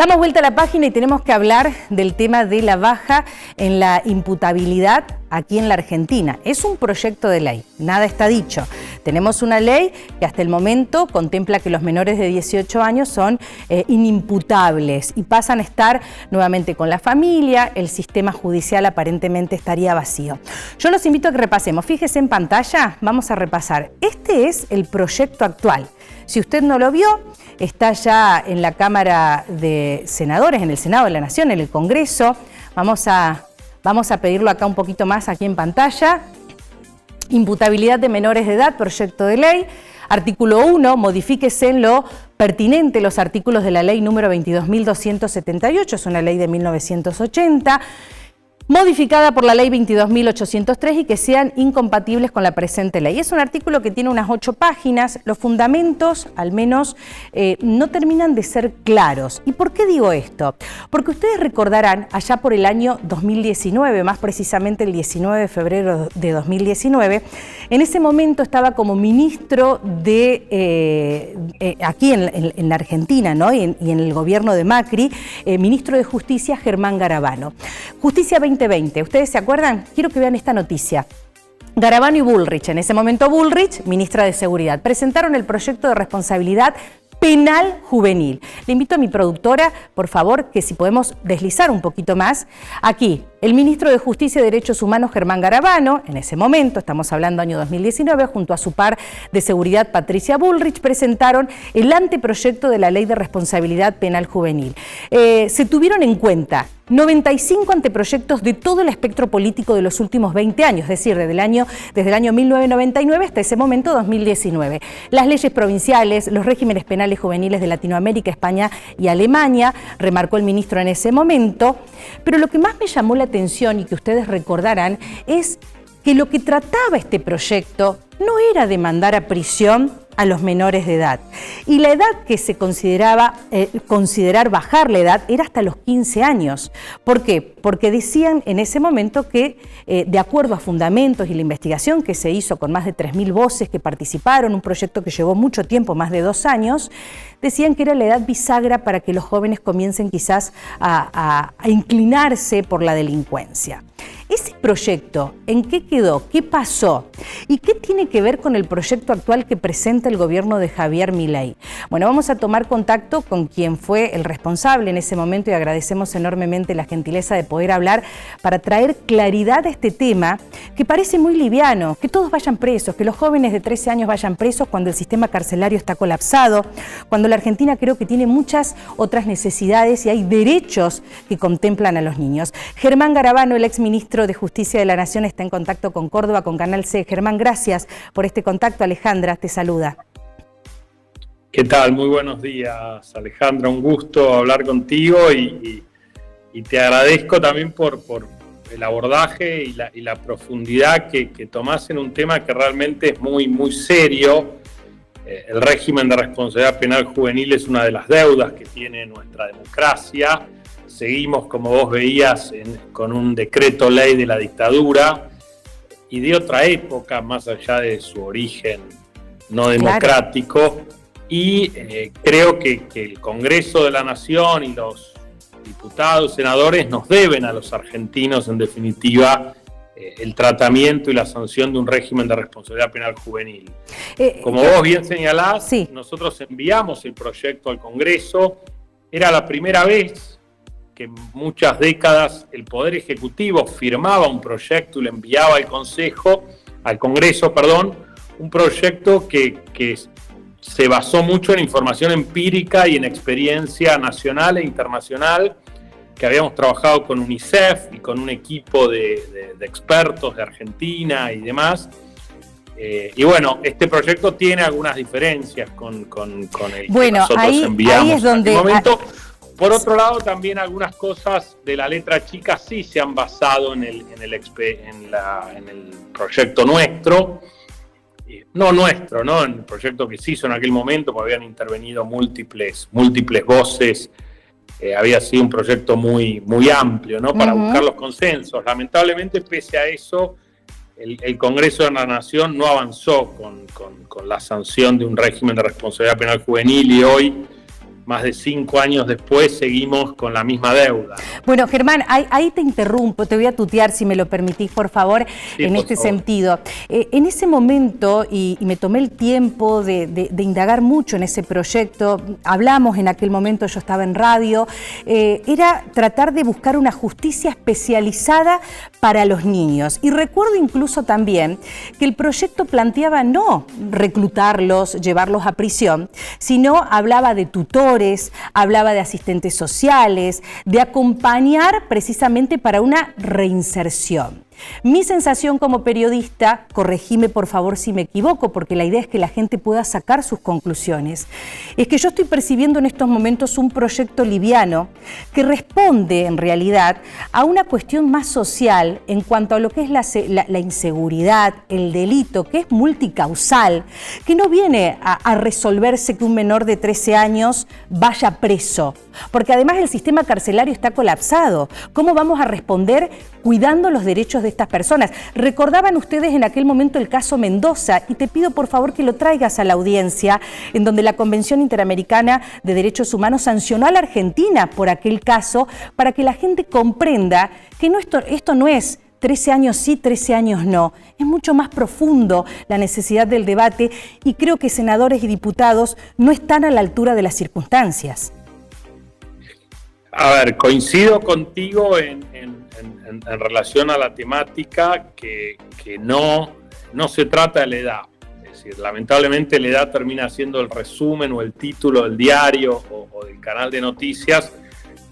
Damos vuelta a la página y tenemos que hablar del tema de la baja en la imputabilidad aquí en la Argentina. Es un proyecto de ley, nada está dicho. Tenemos una ley que hasta el momento contempla que los menores de 18 años son inimputables y pasan a estar nuevamente con la familia. El sistema judicial aparentemente estaría vacío. Yo los invito a que repasemos. Fíjese en pantalla, vamos a repasar. Este es el proyecto actual. Si usted no lo vio, está ya en la Cámara de Senadores, en el Senado de la Nación, en el Congreso. Vamos a pedirlo acá un poquito más, aquí en pantalla. Imputabilidad de menores de edad, proyecto de ley. Artículo 1, modifíquese en lo pertinente los artículos de la ley número 22.278, es una ley de 1980, modificada por la ley 22.803 y que sean incompatibles con la presente ley. Es un artículo que tiene unas 8 páginas, los fundamentos al menos no terminan de ser claros. ¿Y por qué digo esto? Porque ustedes recordarán allá por el año 2019, más precisamente el 19 de febrero de 2019, en ese momento estaba como ministro de, aquí en la Argentina, ¿no? y en el gobierno de Macri, ministro de Justicia Germán Garabano. Justicia 2020, ¿ustedes se acuerdan? Quiero que vean esta noticia. Garabano y Bullrich, en ese momento Bullrich, ministra de Seguridad, presentaron el proyecto de responsabilidad penal juvenil. Le invito a mi productora, por favor, que si podemos deslizar un poquito más. Aquí, el ministro de Justicia y Derechos Humanos, Germán Garabano, en ese momento, estamos hablando año 2019, junto a su par de Seguridad, Patricia Bullrich, presentaron el anteproyecto de la Ley de Responsabilidad Penal Juvenil. Se tuvieron en cuenta 95 anteproyectos de todo el espectro político de los últimos 20 años, es decir, desde el año 1999 hasta ese momento 2019. Las leyes provinciales, los regímenes penales juveniles de Latinoamérica, España y Alemania, remarcó el ministro en ese momento. Pero lo que más me llamó la atención y que ustedes recordarán es que lo que trataba este proyecto no era de mandar a prisión a los menores de edad. Y la edad que se considerar bajar la edad era hasta los 15 años. ¿Por qué? Porque decían en ese momento que, de acuerdo a fundamentos y la investigación que se hizo con más de 3.000 voces que participaron, un proyecto que llevó mucho tiempo, más de 2 años, decían que era la edad bisagra para que los jóvenes comiencen quizás a inclinarse por la delincuencia. ¿Ese proyecto en qué quedó? ¿Qué pasó? ¿Y qué tiene que ver con el proyecto actual que presenta el gobierno de Javier Milei? Bueno, vamos a tomar contacto con quien fue el responsable en ese momento y agradecemos enormemente la gentileza de poder hablar para traer claridad a este tema que parece muy liviano, que todos vayan presos, que los jóvenes de 13 años vayan presos cuando el sistema carcelario está colapsado, cuando la Argentina creo que tiene muchas otras necesidades y hay derechos que contemplan a los niños. Germán Garabano, el exministro de Justicia de la Nación, está en contacto con Córdoba, con Canal C. Germán, gracias por este contacto. Alejandra te saluda. ¿Qué tal? Muy buenos días, Alejandra. Un gusto hablar contigo y te agradezco también por el abordaje y la profundidad que tomás en un tema que realmente es muy, muy serio. El régimen de responsabilidad penal juvenil es una de las deudas que tiene nuestra democracia. Seguimos, como vos veías, con un decreto ley de la dictadura y de otra época, más allá de su origen no democrático. Claro. Y creo que el Congreso de la Nación y los diputados, senadores, nos deben a los argentinos, en definitiva, el tratamiento y la sanción de un régimen de responsabilidad penal juvenil. Como vos bien señalás, sí. Nosotros enviamos el proyecto al Congreso. Era la primera vez que en muchas décadas el Poder Ejecutivo firmaba un proyecto y lo enviaba al Congreso, un proyecto que se basó mucho en información empírica y en experiencia nacional e internacional, que habíamos trabajado con UNICEF y con un equipo de expertos de Argentina y demás. Y bueno, este proyecto tiene algunas diferencias con el que nosotros enviamos ahí es donde, en aquel momento. Por otro lado, también algunas cosas de la letra chica sí se han basado en el proyecto nuestro. En el proyecto que se hizo en aquel momento, porque habían intervenido múltiples voces. Había sido un proyecto muy, muy amplio, ¿no? Para buscar los consensos. Lamentablemente, pese a eso, el Congreso de la Nación no avanzó con la sanción de un régimen de responsabilidad penal juvenil y hoy, más de 5 años después seguimos con la misma deuda. Bueno, Germán, ahí te interrumpo, te voy a tutear si me lo permitís, por favor, sí, en por este favor. sentido. En ese momento, y me tomé el tiempo de indagar mucho en ese proyecto, hablamos en aquel momento, yo estaba en radio, era tratar de buscar una justicia especializada para los niños. Y recuerdo incluso también que el proyecto planteaba no reclutarlos, llevarlos a prisión, sino hablaba de tutores, hablaba de asistentes sociales, de acompañar precisamente para una reinserción. Mi sensación como periodista, corregime por favor si me equivoco, porque la idea es que la gente pueda sacar sus conclusiones, es que yo estoy percibiendo en estos momentos un proyecto liviano que responde en realidad a una cuestión más social en cuanto a lo que es la inseguridad, el delito, que es multicausal, que no viene a resolverse que un menor de 13 años vaya preso, porque además el sistema carcelario está colapsado. ¿Cómo vamos a responder cuidando los derechos de estas personas? Recordaban ustedes en aquel momento el caso Mendoza, y te pido por favor que lo traigas a la audiencia, en donde la Convención Interamericana de Derechos Humanos sancionó a la Argentina por aquel caso, para que la gente comprenda que esto no es 13 años sí, 13 años no. Es mucho más profundo la necesidad del debate, y creo que senadores y diputados no están a la altura de las circunstancias. A ver, coincido contigo en relación a la temática que no se trata de la edad. Es decir, lamentablemente la edad termina siendo el resumen o el título del diario o del canal de noticias,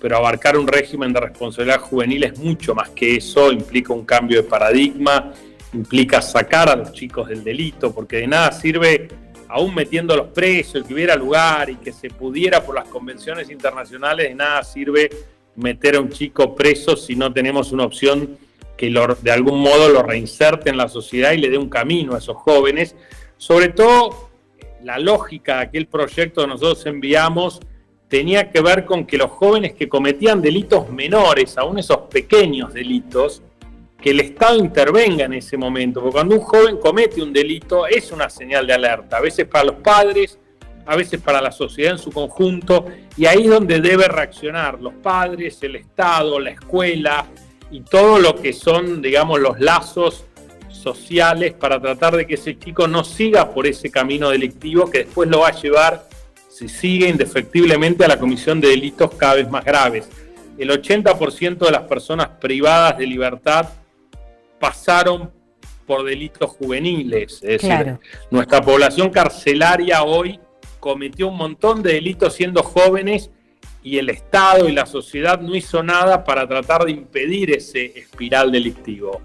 pero abarcar un régimen de responsabilidad juvenil es mucho más que eso, implica un cambio de paradigma, implica sacar a los chicos del delito, porque de nada sirve, aún metiéndolos presos, que hubiera lugar y que se pudiera por las convenciones internacionales, de nada sirve meter a un chico preso si no tenemos una opción que de algún modo lo reinserte en la sociedad y le dé un camino a esos jóvenes. Sobre todo, la lógica de aquel proyecto que nosotros enviamos tenía que ver con que los jóvenes que cometían delitos menores, aún esos pequeños delitos, que el Estado intervenga en ese momento, porque cuando un joven comete un delito es una señal de alerta, a veces para los padres, a veces para la sociedad en su conjunto, y ahí es donde debe reaccionar los padres, el Estado, la escuela y todo lo que son, digamos, los lazos sociales para tratar de que ese chico no siga por ese camino delictivo que después lo va a llevar, si sigue indefectiblemente, a la comisión de delitos cada vez más graves. El 80% de las personas privadas de libertad pasaron por delitos juveniles, es decir, claro, nuestra población carcelaria hoy cometió un montón de delitos siendo jóvenes y el Estado y la sociedad no hizo nada para tratar de impedir ese espiral delictivo.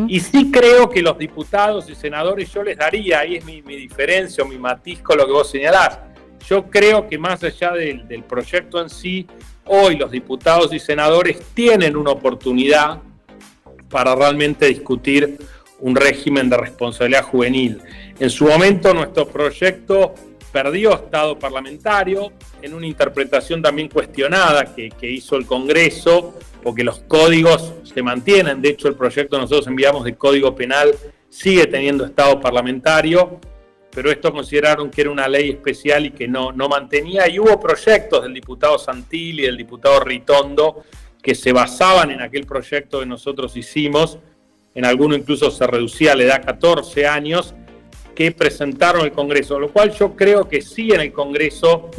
Y sí creo que los diputados y senadores, yo les daría, ahí es mi diferencia o mi matiz con lo que vos señalás, yo creo que más allá del proyecto en sí, hoy los diputados y senadores tienen una oportunidad para realmente discutir un régimen de responsabilidad juvenil. En su momento nuestro proyecto perdió estado parlamentario en una interpretación también cuestionada que hizo el Congreso, porque los códigos se mantienen. De hecho, el proyecto que nosotros enviamos de Código Penal sigue teniendo estado parlamentario, pero esto consideraron que era una ley especial y que no mantenía. Y hubo proyectos del diputado Santilli y del diputado Ritondo que se basaban en aquel proyecto que nosotros hicimos. En alguno incluso se reducía la edad a 14 años, que presentaron el Congreso, lo cual yo creo que sí en el Congreso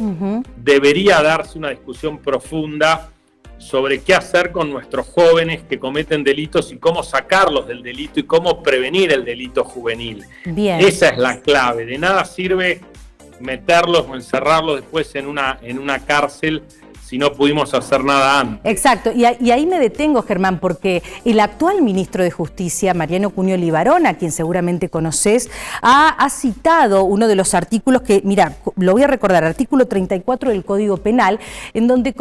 debería darse una discusión profunda sobre qué hacer con nuestros jóvenes que cometen delitos y cómo sacarlos del delito y cómo prevenir el delito juvenil. Bien. Esa es la clave. De nada sirve meterlos o encerrarlos después en una cárcel si no pudimos hacer nada antes. Exacto, y ahí me detengo, Germán, porque el actual ministro de Justicia, Mariano Cunio Libarón, a quien seguramente conocés, ha citado uno de los artículos que, mira, lo voy a recordar, artículo 34 del Código Penal, en donde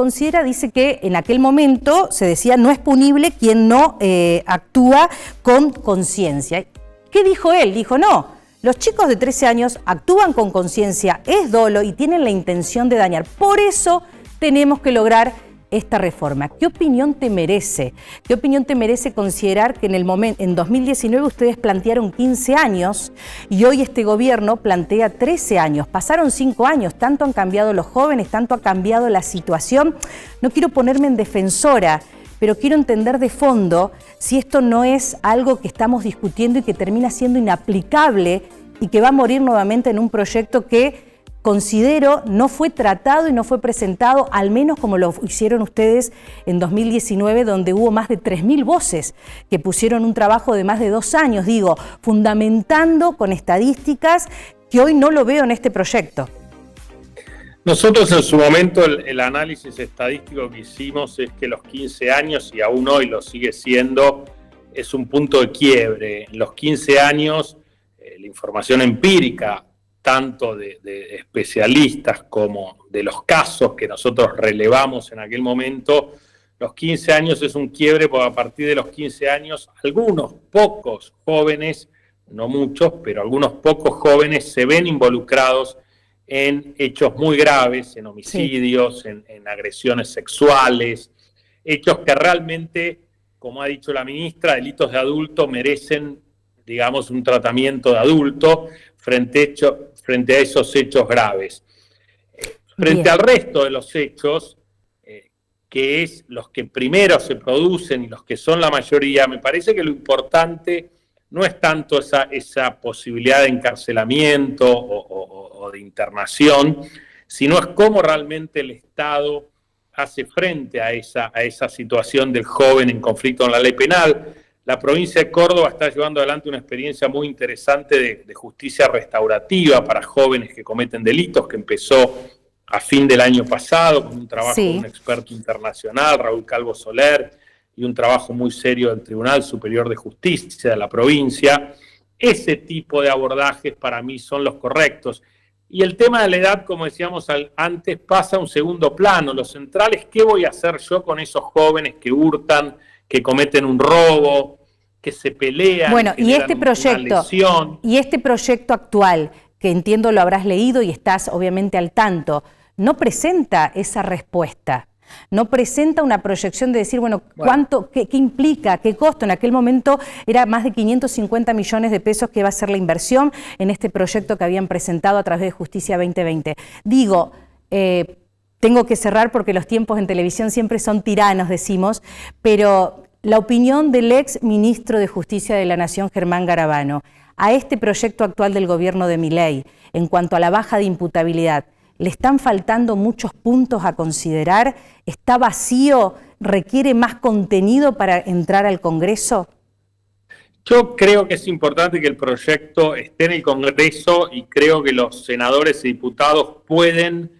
dice que en aquel momento se decía no es punible quien no actúa con conciencia. ¿Qué dijo él? Dijo no. Los chicos de 13 años actúan con conciencia, es dolo y tienen la intención de dañar. Por eso tenemos que lograr esta reforma. ¿Qué opinión te merece? ¿Qué opinión te merece considerar que en 2019 ustedes plantearon 15 años y hoy este gobierno plantea 13 años? Pasaron 5 años, tanto han cambiado los jóvenes, tanto ha cambiado la situación. No quiero ponerme en defensora, pero quiero entender de fondo si esto no es algo que estamos discutiendo y que termina siendo inaplicable y que va a morir nuevamente en un proyecto que considero no fue tratado y no fue presentado, al menos como lo hicieron ustedes en 2019, donde hubo más de 3.000 voces que pusieron un trabajo de más de 2 años, fundamentando con estadísticas, que hoy no lo veo en este proyecto. Nosotros en su momento el análisis estadístico que hicimos es que los 15 años, y aún hoy lo sigue siendo, es un punto de quiebre. En los 15 años, la información empírica, tanto de especialistas como de los casos que nosotros relevamos en aquel momento, los 15 años es un quiebre porque a partir de los 15 años algunos pocos jóvenes, no muchos, pero algunos pocos jóvenes se ven involucrados en hechos muy graves, en homicidios, sí, en agresiones sexuales, hechos que realmente, como ha dicho la ministra, delitos de adulto merecen, digamos, un tratamiento de adulto frente a esos hechos graves. Frente al resto de los hechos, que es los que primero se producen y los que son la mayoría, me parece que lo importante no es tanto esa posibilidad de encarcelamiento o de internación, sino es cómo realmente el Estado hace frente a esa situación del joven en conflicto con la ley penal. La provincia de Córdoba está llevando adelante una experiencia muy interesante de justicia restaurativa para jóvenes que cometen delitos, que empezó a fin del año pasado con un trabajo de un experto internacional, Raúl Calvo Soler, y un trabajo muy serio del Tribunal Superior de Justicia de la provincia. Ese tipo de abordajes para mí son los correctos. Y el tema de la edad, como decíamos antes, pasa a un segundo plano. Lo central es qué voy a hacer yo con esos jóvenes que hurtan, que cometen un robo, que se pelean. Bueno, y este proyecto actual, que entiendo lo habrás leído y estás obviamente al tanto, no presenta esa respuesta. No presenta una proyección de decir, ¿cuánto, qué implica, qué costo? En aquel momento era más de 550 millones de pesos que iba a ser la inversión en este proyecto que habían presentado a través de Justicia 2020. Tengo que cerrar porque los tiempos en televisión siempre son tiranos, decimos, pero la opinión del ex ministro de Justicia de la Nación, Germán Garabano, a este proyecto actual del gobierno de Milei, en cuanto a la baja de imputabilidad, ¿le están faltando muchos puntos a considerar? ¿Está vacío? ¿Requiere más contenido para entrar al Congreso? Yo creo que es importante que el proyecto esté en el Congreso y creo que los senadores y diputados pueden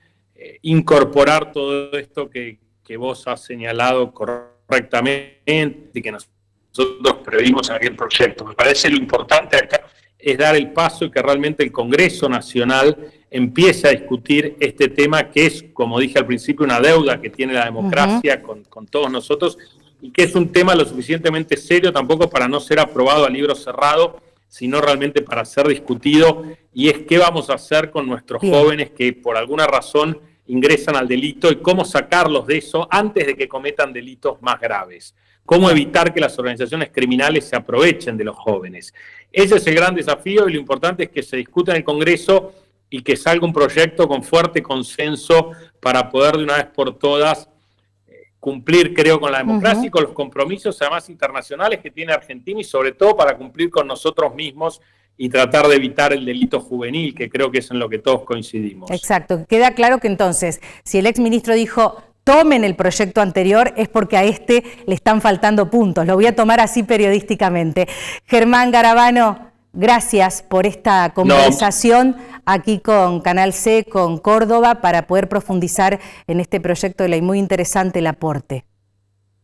incorporar todo esto que vos has señalado correctamente y que nosotros previmos en aquel proyecto. Me parece lo importante acá es dar el paso y que realmente el Congreso Nacional empiece a discutir este tema que es, como dije al principio, una deuda que tiene la democracia con todos nosotros y que es un tema lo suficientemente serio tampoco para no ser aprobado a libro cerrado, sino realmente para ser discutido, y es qué vamos a hacer con nuestros jóvenes que por alguna razón ingresan al delito y cómo sacarlos de eso antes de que cometan delitos más graves. Cómo evitar que las organizaciones criminales se aprovechen de los jóvenes. Ese es el gran desafío y lo importante es que se discuta en el Congreso y que salga un proyecto con fuerte consenso para poder de una vez por todas cumplir, creo, con la democracia y con los compromisos además internacionales que tiene Argentina y sobre todo para cumplir con nosotros mismos y tratar de evitar el delito juvenil, que creo que es en lo que todos coincidimos. Exacto. Queda claro que entonces, si el exministro dijo tomen el proyecto anterior, es porque a este le están faltando puntos. Lo voy a tomar así periodísticamente. Germán Garabano, gracias por esta conversación aquí con Canal C, con Córdoba, para poder profundizar en este proyecto de ley. Muy interesante el aporte.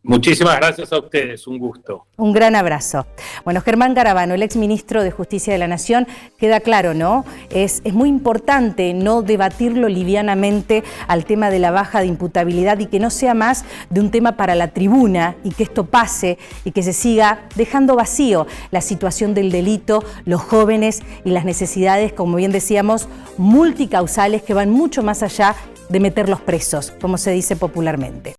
Muchísimas gracias a ustedes, un gusto. Un gran abrazo. Bueno, Germán Garabano, el exministro de Justicia de la Nación, queda claro, ¿no? Es muy importante no debatirlo livianamente al tema de la baja de imputabilidad y que no sea más de un tema para la tribuna y que esto pase y que se siga dejando vacío la situación del delito, los jóvenes y las necesidades, como bien decíamos, multicausales que van mucho más allá de meterlos presos, como se dice popularmente.